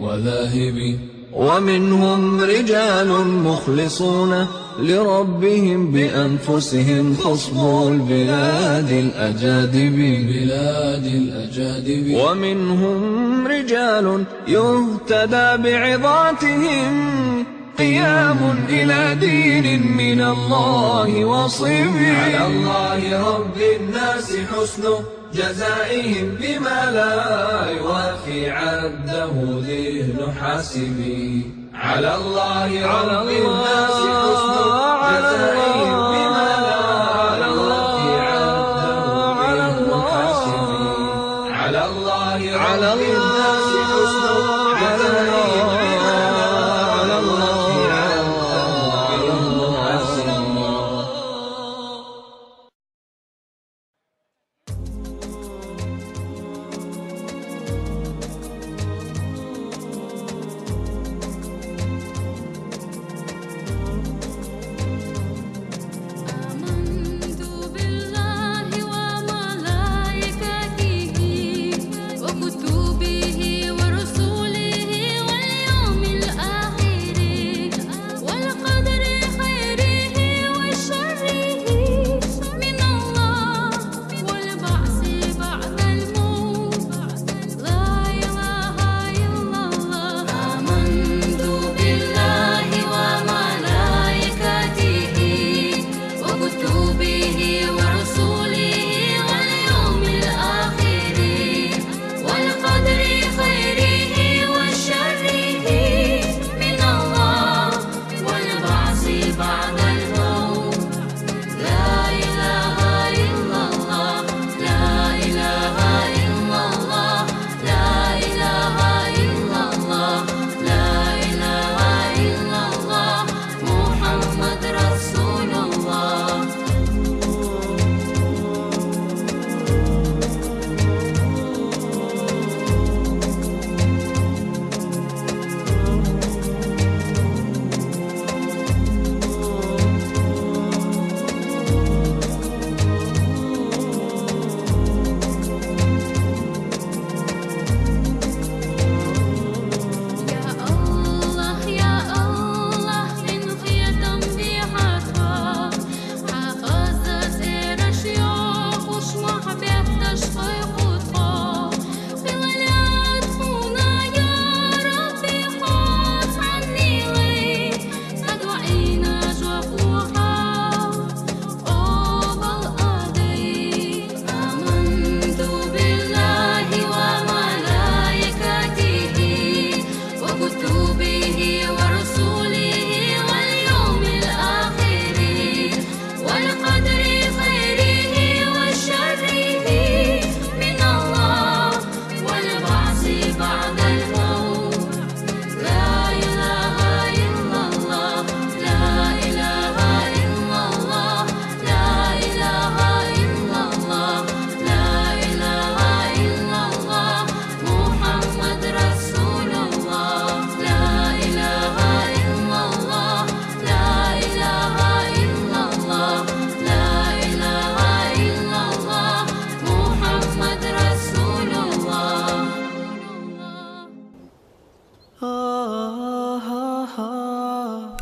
وذاهب ومنهم رجال مخلصون لربهم بأنفسهم خصبوا البلاد الأجادب ومنهم رجال يهتدى بعظاتهم قيام إلى دين من الله وصيب على الله رب الناس حسن جزائهم بما لا يوافي عده ذهن حاسبي على الله رب الناس حسن جزائهم بما لا يوافي عده ذهن حاسبي على الله رب الناس حسن جزائهم بما لا يوافي عده ذهن حاسبي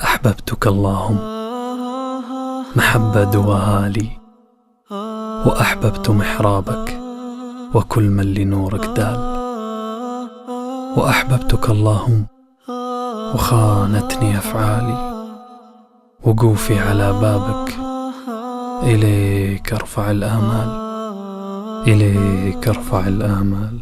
أحببتك اللهم محبة دواها لي، وأحببت محرابك وكل من لنورك دال، وأحببتك اللهم وخانتني أفعالي، وقوفي على بابك إليك أرفع الآمال، إليك أرفع الآمال.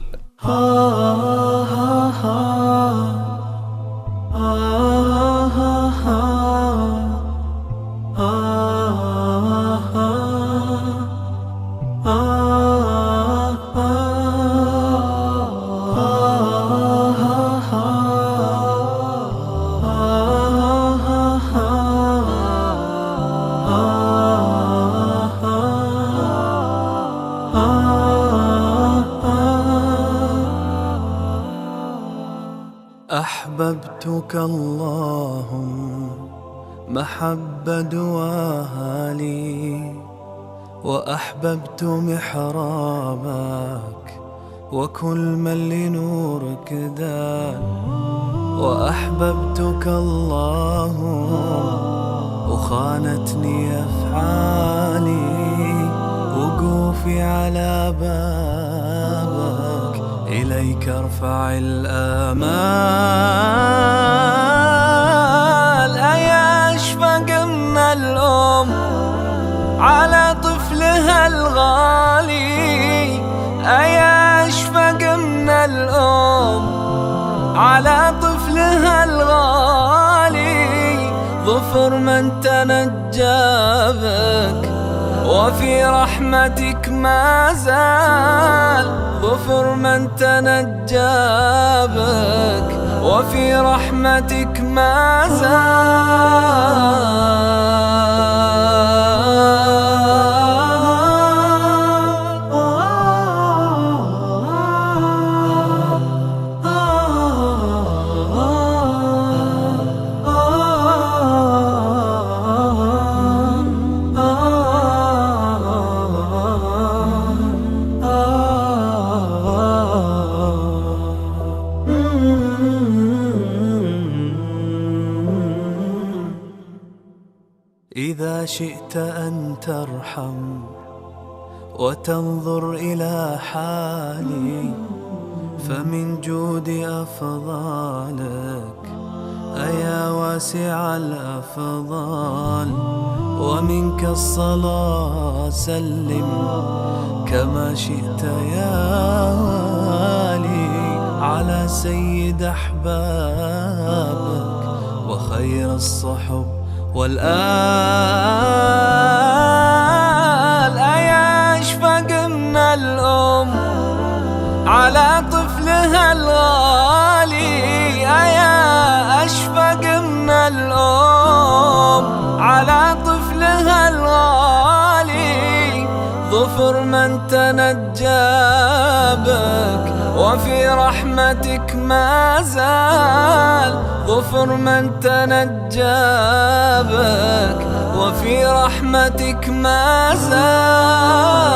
أحببتك اللهم محبة دواها لي، وأحببت محرابك وكل من لنورك دال، وأحببتك اللهم وخانتني أفعالي، وقوفي على بابك إليك أرفع الآمال. أيا أشفق من الأم على طفلها الغالي، أيا أشفق من الأم على طفلها الغالي، ظفر من تنجى بك وفي رحمتك ما زال، ظفر من تنجى بك وفي رحمتك ما إذا شئت أن ترحم وتنظر إلى حالي، فمن جود أفضالك أيا واسع الأفضال، ومنك الصلاة سلم كما شئت يا والي، على سيد أحبابك وخير الصحب والآل. أيا أشفق من الأم على طفلها الغالي، أيا أشفق من الأم على طفلها الغالي، ظفر من تنجى بك وفي رحمتك ما زال، ظفر من تنجى بك وفي رحمتك ما زال.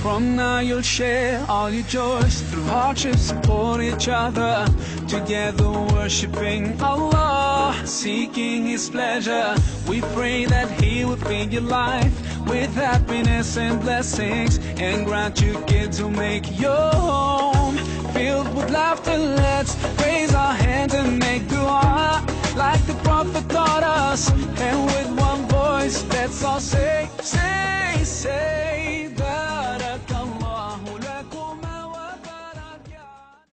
From now you'll share all your joys, through hardship support each other, together worshiping Allah, seeking His pleasure. We pray that He will fill your life with happiness and blessings, and grant you kids who make your home filled with laughter. Let's raise our hands and make dua.